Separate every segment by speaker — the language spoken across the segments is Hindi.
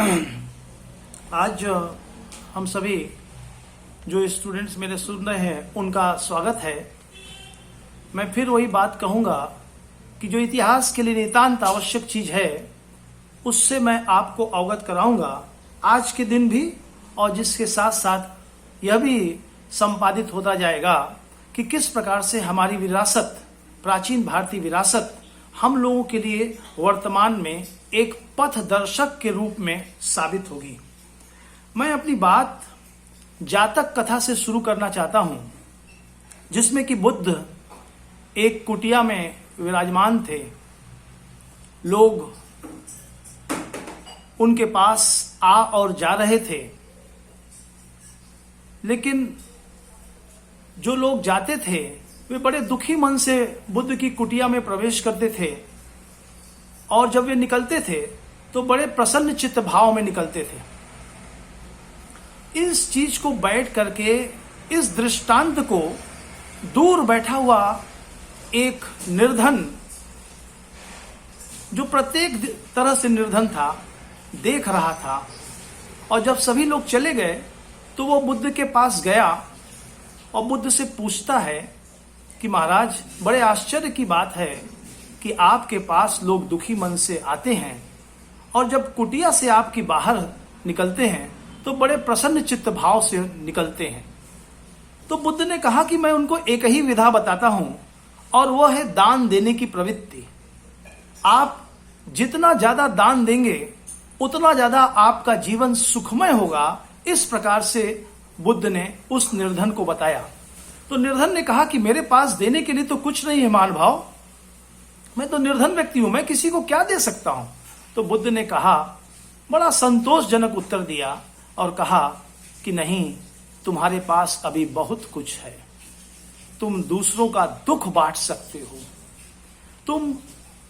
Speaker 1: आज हम सभी जो स्टूडेंट्स मेरे सुन रहे हैं उनका स्वागत है। मैं फिर वही बात कहूँगा कि जो इतिहास के लिए नितांत आवश्यक चीज है उससे मैं आपको अवगत कराऊंगा आज के दिन भी, और जिसके साथ साथ यह भी संपादित होता जाएगा कि किस प्रकार से हमारी विरासत, प्राचीन भारतीय विरासत हम लोगों के लिए वर्तमान में एक पथ दर्शक के रूप में साबित होगी। मैं अपनी बात जातक कथा से शुरू करना चाहता हूं, जिसमें कि बुद्ध एक कुटिया में विराजमान थे। लोग उनके पास आ और जा रहे थे, लेकिन जो लोग जाते थे वे बड़े दुखी मन से बुद्ध की कुटिया में प्रवेश करते थे, और जब वे निकलते थे तो बड़े प्रसन्न चित्त भाव में निकलते थे। इस चीज को बैठ करके, इस दृष्टांत को दूर बैठा हुआ एक निर्धन, जो प्रत्येक तरह से निर्धन था, देख रहा था। और जब सभी लोग चले गए तो वो बुद्ध के पास गया और बुद्ध से पूछता है कि महाराज, बड़े आश्चर्य की बात है कि आपके पास लोग दुखी मन से आते हैं और जब कुटिया से आपकी बाहर निकलते हैं तो बड़े प्रसन्न चित्त भाव से निकलते हैं। तो बुद्ध ने कहा कि मैं उनको एक ही विधा बताता हूं, और वह है दान देने की प्रवृत्ति। आप जितना ज्यादा दान देंगे उतना ज्यादा आपका जीवन सुखमय होगा। इस प्रकार से बुद्ध ने उस निर्धन को बताया। तो निर्धन ने कहा कि मेरे पास देने के लिए तो कुछ नहीं है महानुभाव, मैं तो निर्धन व्यक्ति हूं, मैं किसी को क्या दे सकता हूं। तो बुद्ध ने कहा, बड़ा संतोषजनक उत्तर दिया और कहा कि नहीं, तुम्हारे पास अभी बहुत कुछ है। तुम दूसरों का दुख बांट सकते हो, तुम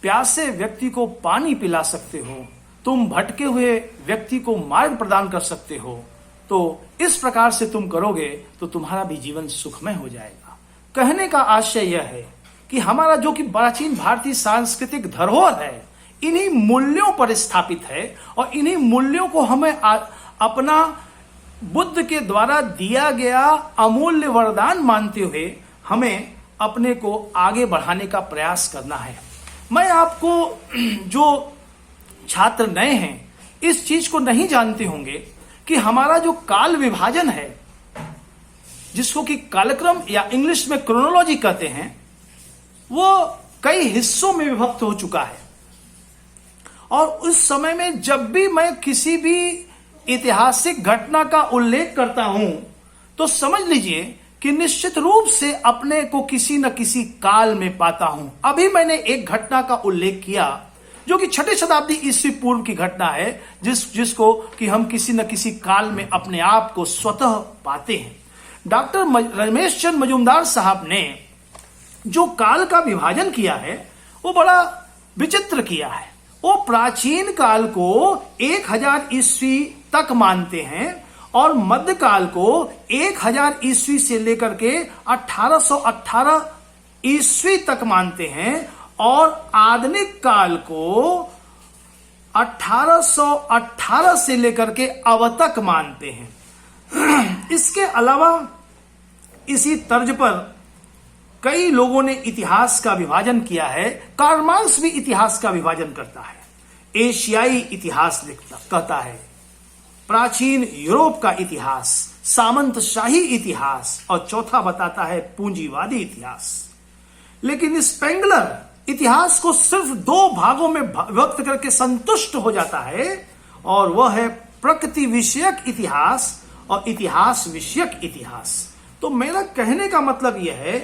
Speaker 1: प्यासे व्यक्ति को पानी पिला सकते हो, तुम भटके हुए व्यक्ति को मार्ग प्रदान कर सकते हो। तो इस प्रकार से तुम करोगे तो तुम्हारा भी जीवन सुखमय हो जाएगा। कहने का आशय यह है कि हमारा जो कि प्राचीन भारतीय सांस्कृतिक धरोहर है, इन्हीं मूल्यों पर स्थापित है, और इन्हीं मूल्यों को हमें अपना बुद्ध के द्वारा दिया गया अमूल्य वरदान मानते हुए हमें अपने को आगे बढ़ाने का प्रयास करना है। मैं आपको, जो छात्र नए हैं, इस चीज को नहीं जानते होंगे कि हमारा जो काल विभाजन है, जिसको कि कालक्रम या इंग्लिश में क्रोनोलॉजी कहते हैं, वो कई हिस्सों में विभक्त हो चुका है। और उस समय में जब भी मैं किसी भी ऐतिहासिक घटना का उल्लेख करता हूं तो समझ लीजिए कि निश्चित रूप से अपने को किसी न किसी काल में पाता हूं। अभी मैंने एक घटना का उल्लेख किया जो कि 6ठी शताब्दी ईस्वी पूर्व की घटना है, जिसको कि हम किसी न किसी काल में अपने आप को स्वतः पाते हैं। डॉक्टर रमेश चंद्र मजूमदार साहब ने जो काल का विभाजन किया है वो बड़ा विचित्र किया है। वो प्राचीन काल को 1000 ईस्वी तक मानते हैं और मध्यकाल को 1000 ईस्वी से लेकर के 1818 ईस्वी तक मानते हैं, और आधुनिक काल को 1818 से लेकर के अब तक मानते हैं। इसके अलावा इसी तर्ज पर कई लोगों ने इतिहास का विभाजन किया है। कार्ल मार्क्स भी इतिहास का विभाजन करता है। एशियाई इतिहास कहता है, प्राचीन यूरोप का इतिहास, सामंतशाही इतिहास, और चौथा बताता है पूंजीवादी इतिहास। लेकिन स्पेंगलर इतिहास को सिर्फ 2 भागों में व्यक्त करके संतुष्ट हो जाता है, और वह है प्रकृति विषयक इतिहास और इतिहास विषयक इतिहास। तो मेरा कहने का मतलब यह है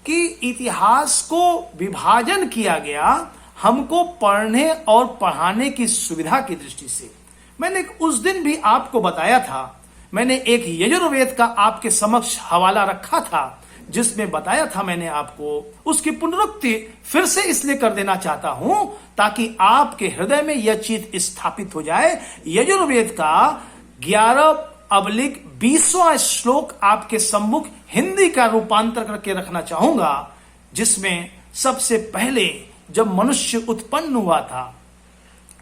Speaker 1: कि इतिहास को विभाजन किया गया हमको पढ़ने और पढ़ाने की सुविधा की दृष्टि से। मैंने उस दिन भी आपको बताया था, मैंने एक यजुर्वेद का आपके समक्ष हवाला रखा था, जिसमें बताया था मैंने आपको, उसकी पुनरुक्ति फिर से इसलिए कर देना चाहता हूं ताकि आपके हृदय में यह चीज स्थापित हो जाए। यजुर्वेद का 11/20वां श्लोक आपके सम्मुख हिंदी का रूपांतर करके रखना चाहूंगा, जिसमें सबसे पहले जब मनुष्य उत्पन्न हुआ था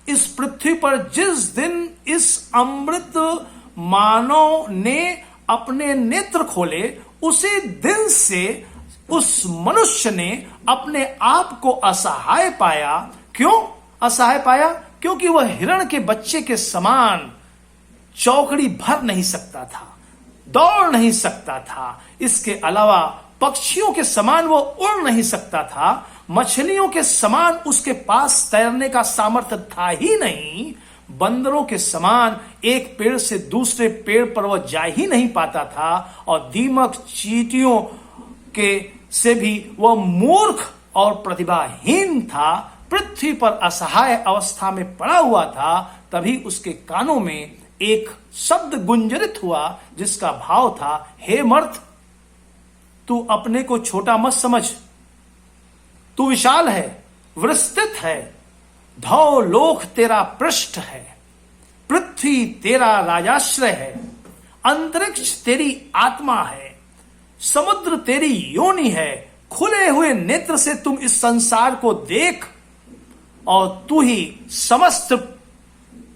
Speaker 1: इस पृथ्वी पर जिस दिन इस अमृत मानव ने अपने नेत्र खोले, उसी दिन से उस मनुष्य ने अपने आप को असहाय पाया। क्यों असहाय पाया? क्योंकि वह हिरण के बच्चे के समान चौकड़ी भर नहीं सकता था, दौड़ नहीं सकता था। इसके अलावा पक्षियों के समान वो उड़ नहीं सकता था, मछलियों के समान उसके पास तैरने का सामर्थ्य था ही नहीं, बंदरों के समान एक पेड़ से दूसरे पेड़ पर वह जा ही नहीं पाता था, और दीमक चींटियों के से भी वह मूर्ख और प्रतिभाहीन था, पृथ्वी पर असहाय अवस्था में पड़ा हुआ था। तभी उसके कानों में एक शब्द गुंजरित हुआ जिसका भाव था, हे मर्द, तू अपने को छोटा मत समझ, तू विशाल है, विस्तृत है, धौ लोक तेरा पृष्ठ है, पृथ्वी तेरा राजाश्रय है, अंतरिक्ष तेरी आत्मा है, समुद्र तेरी योनि है, खुले हुए नेत्र से तुम इस संसार को देख, और तू ही समस्त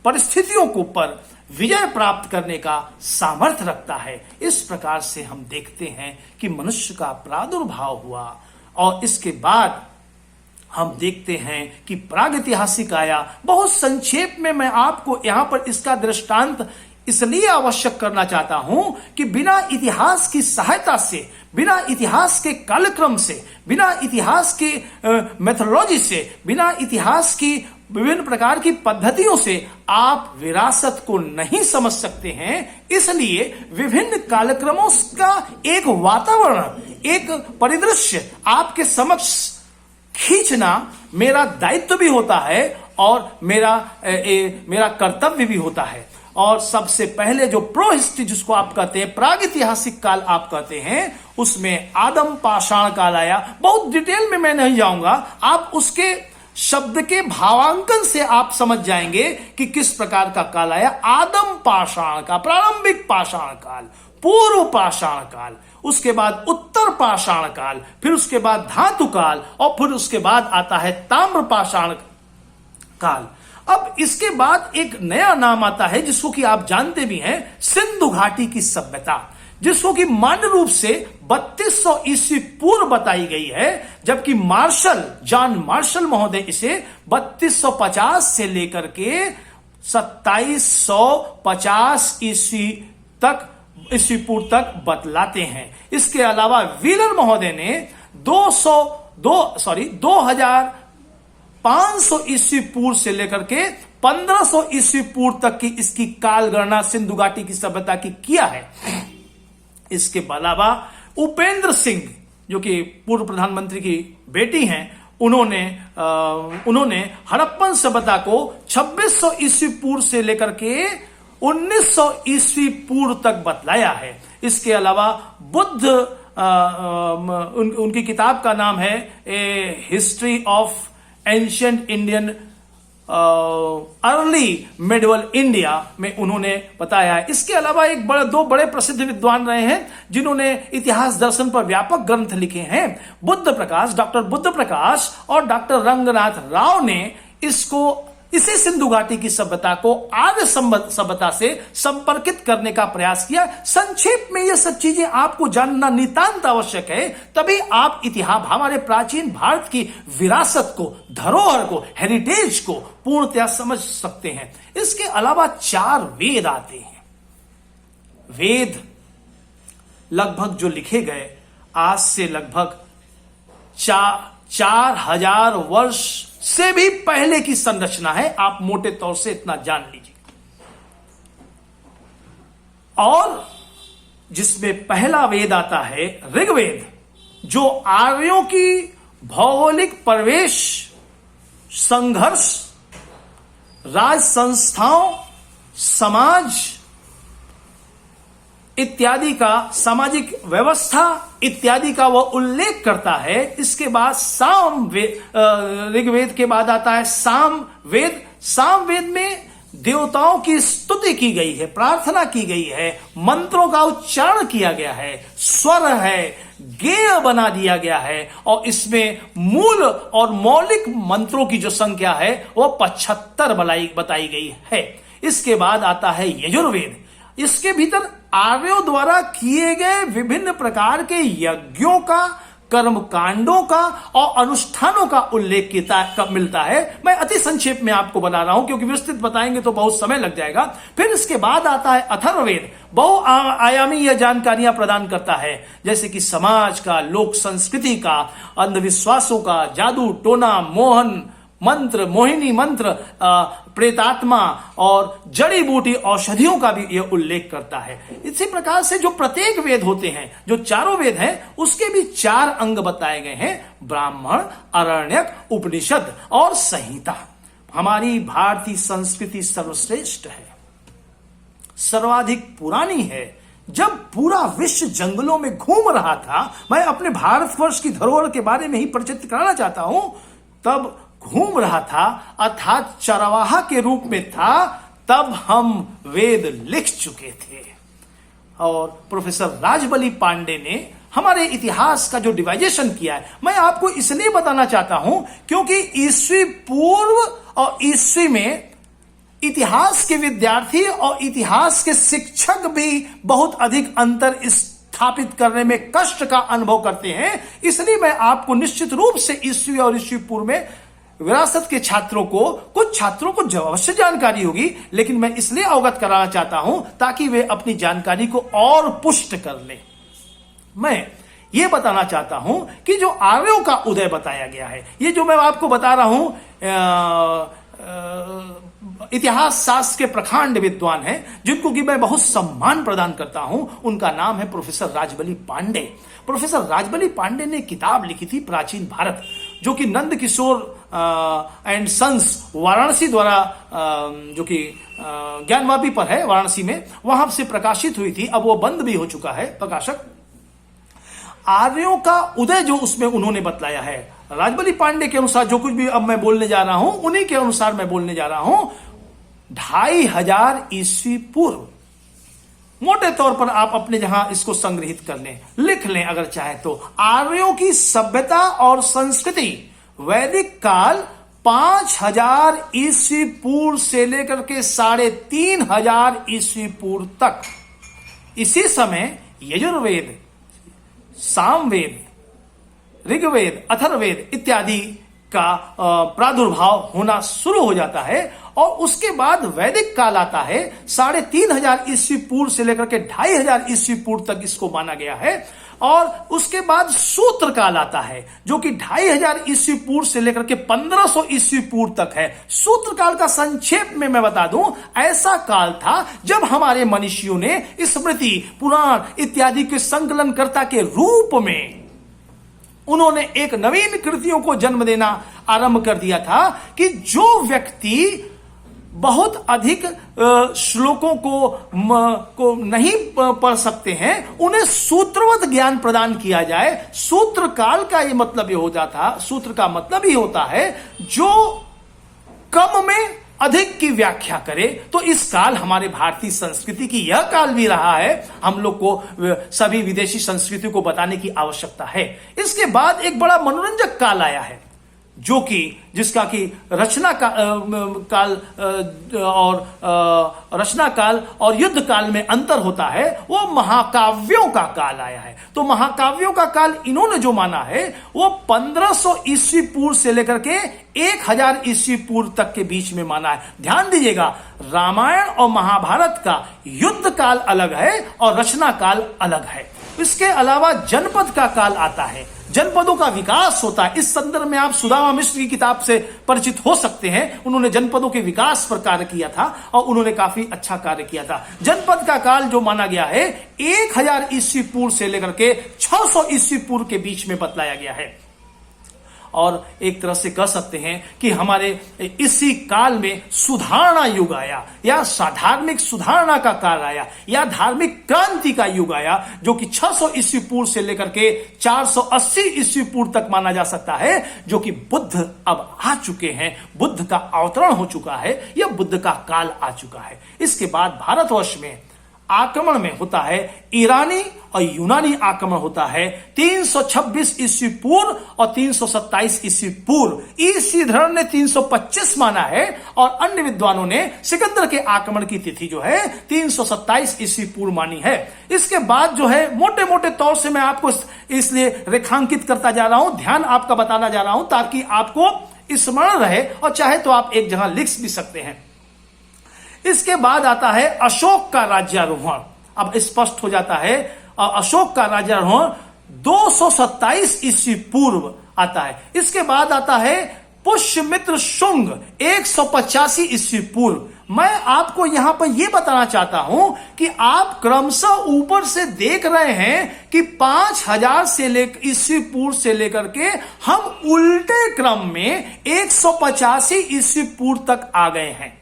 Speaker 1: परिस्थितियों को पर विजय प्राप्त करने का सामर्थ्य रखता है। इस प्रकार से हम देखते हैं कि मनुष्य का प्रादुर्भाव हुआ, और इसके बाद हम देखते हैं कि प्रागैतिहासिक आया। बहुत संक्षेप में मैं आपको यहां पर इसका दृष्टांत इसलिए आवश्यक करना चाहता हूं कि बिना इतिहास की सहायता से, बिना इतिहास के कालक्रम से, बिना इतिहास की मेथोडोलॉजी से, बिना इतिहास की विभिन्न प्रकार की पद्धतियों से आप विरासत को नहीं समझ सकते हैं। इसलिए विभिन्न कालक्रमों का एक वातावरण, एक परिदृश्य आपके समक्ष खींचना मेरा दायित्व भी होता है और मेरा कर्तव्य भी होता है। और सबसे पहले जो प्रो हिस्ट्री जिसको आप कहते हैं, प्रागैतिहासिक काल आप कहते हैं, उसमें आदम पाषाण काल आया। बहुत डिटेल में मैं नहीं जाऊंगा, आप उसके शब्द के भावांकन से आप समझ जाएंगे कि किस प्रकार का काल आया। आदम पाषाण का प्रारंभिक पाषाण काल, पूर्व पाषाण काल, उसके बाद उत्तर पाषाण काल, फिर उसके बाद धातु काल, और फिर उसके बाद आता है ताम्र पाषाण काल। अब इसके बाद एक नया नाम आता है जिसको कि आप जानते भी हैं, सिंधु घाटी की सभ्यता, जिसको कि मान्य रूप से 3200 ईस्वी पूर्व बताई गई है, जबकि जॉन मार्शल महोदय इसे 3250 से लेकर के 2750 ईस्वी पूर्व तक बतलाते हैं। इसके अलावा व्हीलर महोदय ने 2500 ईस्वी पूर्व से लेकर के 1500 ईस्वी पूर्व तक की इसकी काल गणना सिंधु घाटी की सभ्यता की किया है। इसके अलावा उपेंद्र सिंह जो कि पूर्व प्रधानमंत्री की बेटी हैं, उन्होंने हड़प्पन सभ्यता को 2600 ईस्वी पूर्व से लेकर के 1900 ईस्वी पूर्व तक बतलाया है। इसके अलावा बुद्ध, उनकी किताब का नाम है a history of ancient Indian early medieval India में उन्होंने बताया है। इसके अलावा दो बड़े प्रसिद्ध विद्वान रहे हैं जिन्होंने इतिहास दर्शन पर व्यापक ग्रंथ लिखे हैं, डॉक्टर बुद्ध प्रकाश और डॉक्टर रंगनाथ राव ने इसी सिंधु घाटी की सभ्यता को आर्य सभ्यता से संपर्कित करने का प्रयास किया। संक्षेप में यह सब चीजें आपको जानना नितांत आवश्यक है, तभी आप इतिहास, हमारे प्राचीन भारत की विरासत को, धरोहर को, हेरिटेज को पूर्णतया समझ सकते हैं। इसके अलावा 4 वेद आते हैं। वेद लगभग जो लिखे गए आज से लगभग 4000 वर्ष से भी पहले की संरचना है, आप मोटे तौर से इतना जान लीजिए। और जिसमें पहला वेद आता है ऋग्वेद, जो आर्यों की भौगोलिक प्रवेश, संघर्ष, राज संस्थाओं, समाज इत्यादि का, सामाजिक व्यवस्था इत्यादि का वह उल्लेख करता है। इसके बाद ऋग्वेद के बाद आता है सामवेद। सामवेद में देवताओं की स्तुति की गई है, प्रार्थना की गई है, मंत्रों का उच्चारण किया गया है, स्वर है, गेय बना दिया गया है और इसमें मूल और मौलिक मंत्रों की जो संख्या है वह 75 बताई गई है। इसके बाद आता है यजुर्वेद। इसके भीतर आर्यों द्वारा किए गए विभिन्न प्रकार के यज्ञों का, कर्म कांडों का और अनुष्ठानों का उल्लेख मिलता है। मैं अति संक्षेप में आपको बता रहा हूं क्योंकि विस्तृत बताएंगे तो बहुत समय लग जाएगा। फिर इसके बाद आता है अथर्ववेद। बहुआयामी यह जानकारियां प्रदान करता है, जैसे कि समाज का, लोक संस्कृति का, अंधविश्वासों का, जादू टोना, मोहन मंत्र, मोहिनी मंत्र, प्रेतात्मा और जड़ी बूटी औषधियों का भी यह उल्लेख करता है। इसी प्रकार से जो प्रत्येक वेद होते हैं, जो चारों वेद हैं, उसके भी 4 अंग बताए गए हैं: ब्राह्मण, अरण्यक, उपनिषद और संहिता। हमारी भारतीय संस्कृति सर्वश्रेष्ठ है, सर्वाधिक पुरानी है। जब पूरा विश्व जंगलों में घूम रहा था, मैं अपने भारतवर्ष की धरोहर के बारे में ही परिचित कराना चाहता हूं, तब घूम रहा था अर्थात चरवाहा के रूप में था, तब हम वेद लिख चुके थे। और प्रोफेसर राजबली पांडे ने हमारे इतिहास का जो डिवाइजेशन किया है, मैं आपको इसलिए बताना चाहता हूं क्योंकि ईस्वी पूर्व और ईस्वी में इतिहास के विद्यार्थी और इतिहास के शिक्षक भी बहुत अधिक अंतर स्थापित करने में कष्ट का अनुभव करते हैं। इसलिए मैं आपको निश्चित रूप से ईस्वी और ईस्वी पूर्व में विरासत के छात्रों को, कुछ छात्रों को अवश्य जानकारी होगी, लेकिन मैं इसलिए अवगत कराना चाहता हूं ताकि वे अपनी जानकारी को और पुष्ट कर लें। मैं ये बताना चाहता हूं कि जो आर्यों का उदय बताया गया है, ये जो मैं आपको बता रहा हूं, इतिहास शास्त्र के प्रखंड विद्वान हैं जिनको कि मैं बहुत सम्मान प्रदान करता हूं, उनका नाम है प्रोफेसर राजबली पांडे। प्रोफेसर राजबली पांडे ने किताब लिखी थी प्राचीन भारत, जो कि नंद किशोर एंड सन्स वाराणसी द्वारा, जो कि ज्ञानवापी पर है वाराणसी में, वहां से प्रकाशित हुई थी। अब वो बंद भी हो चुका है प्रकाशक। आर्यों का उदय जो उसमें उन्होंने बतलाया है, राजबली पांडे के अनुसार, जो कुछ भी अब मैं बोलने जा रहा हूं उन्हीं के अनुसार मैं बोलने जा रहा हूं, 2500 ईस्वी पूर्व। मोटे तौर पर आप अपने जहां इसको संग्रहित कर लें, लिख लें अगर चाहे तो। आर्यों की सभ्यता और संस्कृति वैदिक काल 5000 ईस्वी पूर्व से लेकर के 3500 ईस्वी पूर्व तक। इसी समय यजुर्वेद, सामवेद, ऋग्वेद, अथर्ववेद इत्यादि का प्रादुर्भाव होना शुरू हो जाता है और उसके बाद वैदिक काल आता है। 3500 ईस्वी पूर्व से लेकर के 2500 ईस्वी पूर्व तक इसको माना गया है। और उसके बाद सूत्र काल आता है जो कि 2500 ईस्वी पूर्व से लेकर के 1500 ईस्वी पूर्व तक है। सूत्र काल का संक्षेप में मैं बता दूं, ऐसा काल था जब हमारे मनीषियों ने स्मृति, पुराण इत्यादि के संकलनकर्ता के रूप में उन्होंने एक नवीन कृतियों को जन्म देना आरंभ कर दिया था कि जो व्यक्ति बहुत अधिक श्लोकों को नहीं पढ़ सकते हैं, उन्हें सूत्रवत ज्ञान प्रदान किया जाए। सूत्र काल का ये मतलब ये होता था, सूत्र का मतलब ही होता है जो कम में अधिक की व्याख्या करे। तो इस काल हमारे भारतीय संस्कृति की यह काल भी रहा है। हम लोग को सभी विदेशी संस्कृति को बताने की आवश्यकता है। इसके बाद एक बड़ा मनोरंजक काल आया है, जो कि जिसका कि रचना काल और युद्ध काल में अंतर होता है, वो महाकाव्यों का काल आया है। तो महाकाव्यों का काल इन्होंने जो माना है वो 1500 ईस्वी पूर्व से लेकर के 1000 ईस्वी पूर्व तक के बीच में माना है। ध्यान दीजिएगा, रामायण और महाभारत का युद्ध काल अलग है और रचना काल अलग है। इसके अलावा जनपद का काल आता है, जनपदों का विकास होता है। इस संदर्भ में आप सुदामा मिश्र की किताब से परिचित हो सकते हैं। उन्होंने जनपदों के विकास पर कार्य किया था और उन्होंने काफी अच्छा कार्य किया था। जनपद का काल जो माना गया है 1000 ईस्वी पूर्व से लेकर के 600 ईस्वी पूर्व के बीच में बतलाया गया है। और एक तरह से कह सकते हैं कि हमारे इसी काल में सुधारणा युग आया, या धार्मिक सुधारणा का काल आया, या धार्मिक क्रांति का युग आया, जो कि 600 ईस्वी पूर्व से लेकर के 480 ईस्वी पूर्व तक माना जा सकता है। जो कि बुद्ध अब आ चुके हैं, बुद्ध का अवतरण हो चुका है, यह बुद्ध का काल आ चुका है। इसके बाद भारतवर्ष में आक्रमण में होता है ईरानी और यूनानी आक्रमण होता है 326 ईस्वी पूर्व और 327 ईस्वी पूर्व। ईसी धर्म ने 325 माना है और अन्य विद्वानों ने सिकंदर के आक्रमण की तिथि जो है 327 ईस्वी पूर्व मानी है। इसके बाद जो है मोटे मोटे तौर से मैं आपको इसलिए रेखांकित करता जा रहा हूं, ध्यान आपका बताना जा रहा हूं ताकि आपको स्मरण रहे, और चाहे तो आप एक जगह लिख भी सकते हैं। इसके बाद आता है अशोक का राज्यारोहण। अब स्पष्ट हो जाता है, अशोक का राज्यारोहण 227 ईस्वी पूर्व आता है। इसके बाद आता है पुष्यमित्र शुंग 185 ईस्वी पूर्व। मैं आपको यहां पर यह बताना चाहता हूं कि आप क्रमशः ऊपर से देख रहे हैं कि 5000 से लेकर ईस्वी पूर्व से लेकर के हम उल्टे क्रम में 185 ईस्वी पूर्व तक आ गए हैं।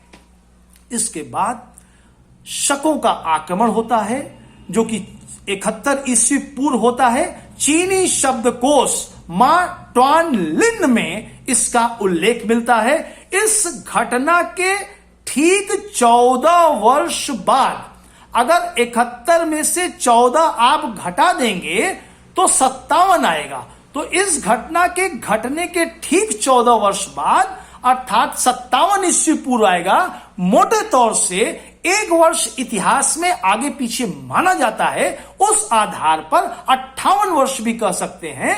Speaker 1: इसके बाद शकों का आक्रमण होता है जो कि 71 ईस्वी पूर्व होता है। चीनी शब्दकोश मा ट्वान लिन में इसका उल्लेख मिलता है। इस घटना के ठीक 14 वर्ष बाद, अगर 71 में से 14 आप घटा देंगे तो 57 आएगा। तो इस घटना के घटने के ठीक 14 वर्ष बाद अर्थात 57 ईस्वी पूर्व आएगा। मोटे तौर से एक वर्ष इतिहास में आगे पीछे माना जाता है, उस आधार पर 58 वर्ष भी कह सकते हैं।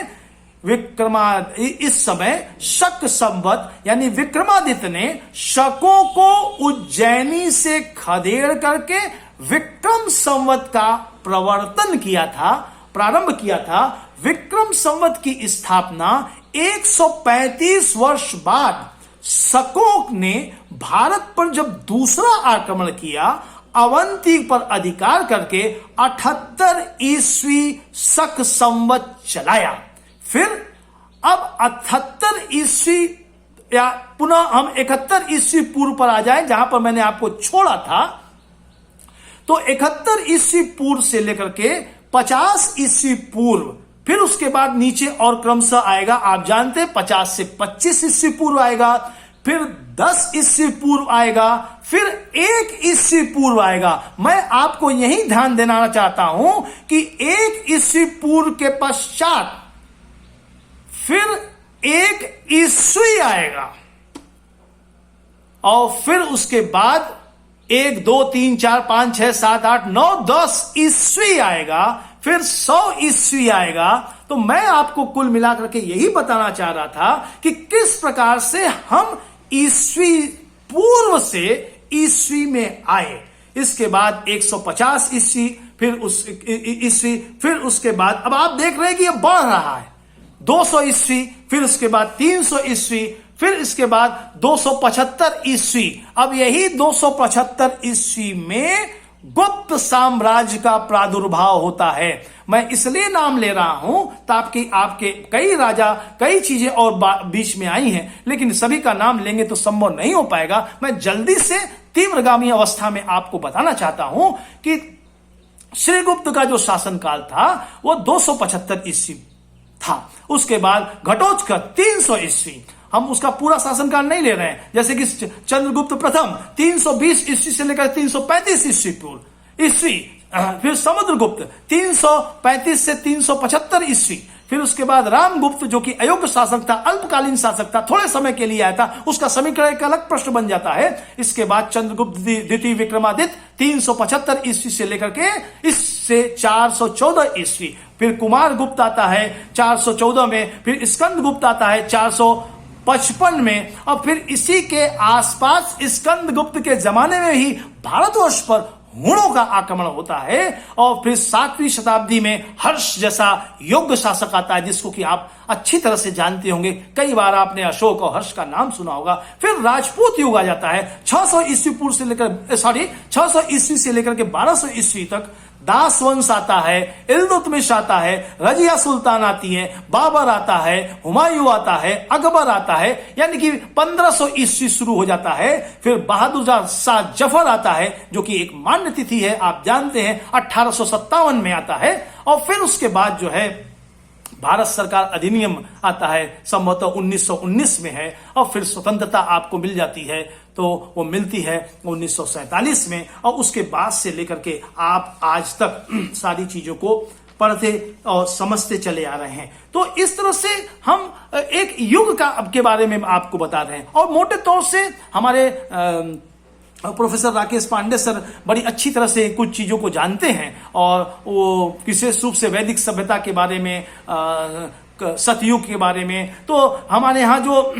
Speaker 1: इस समय शक संवत यानी विक्रमादित्य ने शकों को उज्जैनी से खदेड़ करके विक्रम संवत का प्रवर्तन किया था, प्रारंभ किया था। विक्रम संवत की स्थापना 135 वर्ष बाद शकों ने भारत पर जब दूसरा आक्रमण किया, अवंती पर अधिकार करके 78 ईस्वी शक संवत चलाया। फिर अब 78 ईस्वी या पुनः हम 71 ईस्वी पूर्व पर आ जाए जहां पर मैंने आपको छोड़ा था। तो 71 ईस्वी पूर्व से लेकर के 50 ईस्वी पूर्व, फिर उसके बाद नीचे और क्रमशः आएगा, आप जानते हैं 50 से 25 ईस्वी पूर्व आएगा, फिर 10 ईस्वी पूर्व आएगा, फिर 1 ईस्वी पूर्व आएगा। मैं आपको यही ध्यान देना चाहता हूं कि 1 ईस्वी पूर्व के पश्चात फिर 1 ईस्वी आएगा और फिर उसके बाद 1 2 3 4 5 6 7 8 9 10 ईस्वी आएगा, फिर 100 ईस्वी आएगा। तो मैं आपको कुल मिलाकर के यही बताना चाह रहा था कि किस प्रकार से हम ईस्वी पूर्व से ईस्वी में आए। इसके बाद 150 ईस्वी, फिर उस ईस्वी, फिर उसके बाद अब आप देख रहे हैं कि यह बढ़ रहा है 200 ईस्वी, फिर उसके बाद 300 ईस्वी, फिर इसके बाद 275 ईस्वी। अब यही 275 ईस्वी में गुप्त साम्राज्य का प्रादुर्भाव होता है। मैं इसलिए नाम ले रहा हूं ताकि आपके कई राजा, कई चीजें और बीच में आई हैं, लेकिन सभी का नाम लेंगे तो संभव नहीं हो पाएगा। मैं जल्दी से तीव्रगामी अवस्था में आपको बताना चाहता हूं कि श्रीगुप्त का जो शासनकाल था वो 275 ईस्वी था। उसके बाद घटोत्कच 300 ईस्वी, हम उसका पूरा शासनकाल नहीं ले रहे हैं, जैसे कि चंद्रगुप्त प्रथम 320 ईस्वी से लेकर 335 ईस्वी पूर्व ईस्वी, फिर समुद्रगुप्त 335 से 375 ईस्वी, फिर उसके बाद रामगुप्त जो कि अयोग्य शासक था, अल्पकालीन शासक था, थोड़े समय के लिए आया था, उसका समीकरण एक अलग प्रश्न बन जाता है। इसके बाद चंद्रगुप्त द्वितीय विक्रमादित्य 375 ईस्वी से लेकर के इससे 414 ईस्वी, फिर कुमार गुप्त आता है 414 में, फिर स्कंद गुप्त आता है 455 में, और फिर इसी के आसपास स्कंद गुप्त के जमाने में ही भारतवर्ष पर हुणों का आक्रमण होता है। और फिर 7वीं शताब्दी में हर्ष जैसा योग्य शासक आता है जिसको कि आप अच्छी तरह से जानते होंगे, कई बार आपने अशोक और हर्ष का नाम सुना होगा। फिर राजपूत युग आ जाता है 600 ईस्वी पूर्व से लेकर 600 ईस्वी से लेकर के 1200 ईस्वी तक। दास वंश आता है, इल्तुतमिश आता है, रजिया सुल्तान आती है, बाबर आता है, हुमायूं आता है, अकबर आता है, यानी कि 1500 ईस्वी शुरू हो जाता है। फिर बहादुर शाह जफर आता है जो कि एक मान्य तिथि है, आप जानते हैं 1857 में आता है। और फिर उसके बाद जो है भारत सरकार अधिनियम आता है, संभवतः 1919 में है, और फिर स्वतंत्रता आपको मिल जाती है। तो वो मिलती है 1947 में, और उसके बाद से लेकर के आप आज तक सारी चीजों को पढ़ते और समझते चले आ रहे हैं। तो इस तरह से हम एक युग का के बारे में आपको बता रहे हैं, और मोटे तौर से हमारे प्रोफेसर राकेश पांडे सर बड़ी अच्छी तरह से कुछ चीजों को जानते हैं, और वो विशेष रूप से वैदिक सभ्यता के बारे में, सतयुग के बारे में। तो हमारे यहाँ जो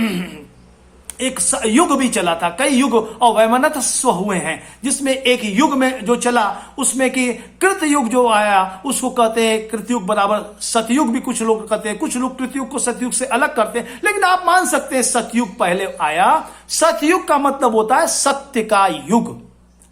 Speaker 1: एक युग भी चला था, कई युग और वैमनस्व हुए हैं, जिसमें एक युग में जो चला उसमें कि कृतयुग जो आया उसको कहते हैं कृतयुग बराबर सतयुग भी कुछ लोग कहते हैं, कुछ लोग कृतयुग को सतयुग से अलग करते हैं, लेकिन आप मान सकते हैं सतयुग पहले आया। सतयुग का मतलब होता है सत्य का युग,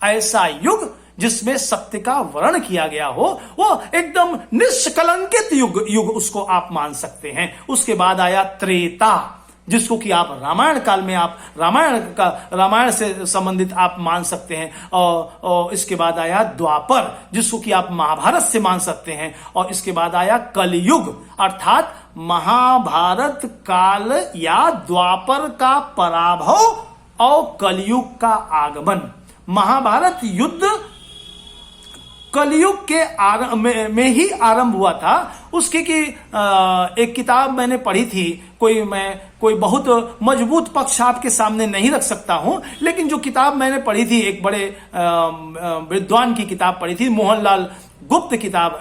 Speaker 1: ऐसा युग जिसमें सत्य का वर्ण किया गया हो, वो एकदम निष्कलंकित युग उसको आप मान सकते हैं। उसके बाद आया त्रेता, जिसको कि आप रामायण काल में आप रामायण से संबंधित आप मान सकते हैं, और इसके बाद आया द्वापर, जिसको कि आप महाभारत से मान सकते हैं, और इसके बाद आया कलयुग, अर्थात महाभारत काल या द्वापर का पराभव और कलयुग का आगमन। महाभारत युद्ध कलयुग के में ही आरंभ हुआ था। उसकी की एक किताब मैंने पढ़ी थी, कोई बहुत मजबूत पक्ष आपके सामने नहीं रख सकता हूं, लेकिन जो किताब मैंने पढ़ी थी, एक बड़े विद्वान की किताब पढ़ी थी, मोहनलाल गुप्त किताब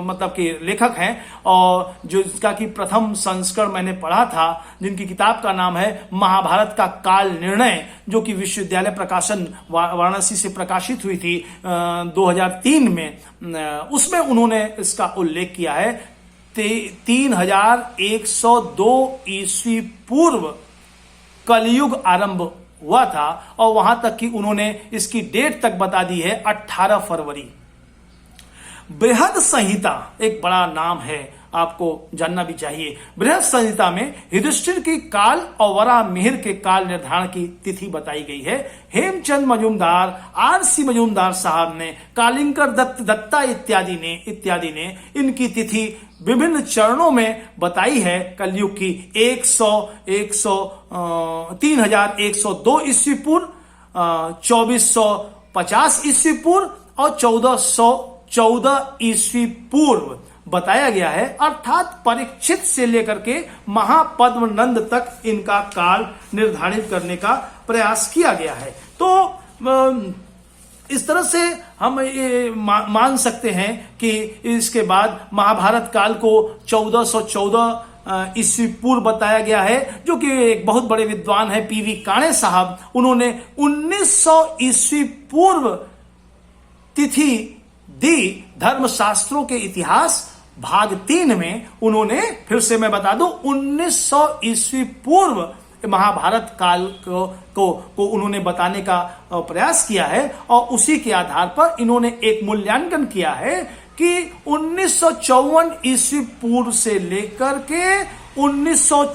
Speaker 1: मतलब कि लेखक हैं, और जो इसका की प्रथम संस्करण मैंने पढ़ा था, जिनकी किताब का नाम है महाभारत का काल निर्णय, जो कि विश्वविद्यालय प्रकाशन वाराणसी से प्रकाशित हुई थी 2003 में। उसमें उन्होंने इसका उल्लेख किया है 3102 ईस्वी पूर्व कलयुग आरंभ हुआ था, और वहां तक कि उन्होंने इसकी डेट तक बता दी है 18 फरवरी। बृहद संहिता एक बड़ा नाम है, आपको जानना भी चाहिए। बृहद संहिता में युधिष्ठिर की काल और वराह मिहिर के काल निर्धारण की तिथि बताई गई है। हेमचंद मजूमदार, आरसी मजूमदार साहब ने, कालिंकर दत्ता इत्यादि ने इनकी तिथि विभिन्न चरणों में बताई है। कलयुग की 3102 ईस्वी पूर्व, 2450 ईस्वी पूर्व और 1414 ईस्वी पूर्व बताया गया है। अर्थात परीक्षित से लेकर के महापद्म नंद तक इनका काल निर्धारित करने का प्रयास किया गया है। तो इस तरह से हम ये मान सकते हैं कि इसके बाद महाभारत काल को 1414 ईस्वी पूर्व बताया गया है, जो कि एक बहुत बड़े विद्वान है पीवी काणे साहब, उन्होंने 1900 ईस्वी पूर्व तिथि दी। धर्मशास्त्रों के इतिहास भाग 3 में उन्होंने, फिर से मैं बता दूं, 1900 ईस्वी पूर्व महाभारत काल को उन्होंने बताने का प्रयास किया है, और उसी के आधार पर इन्होंने एक मूल्यांकन किया है कि 1954 ईस्वी पूर्व से लेकर के 1900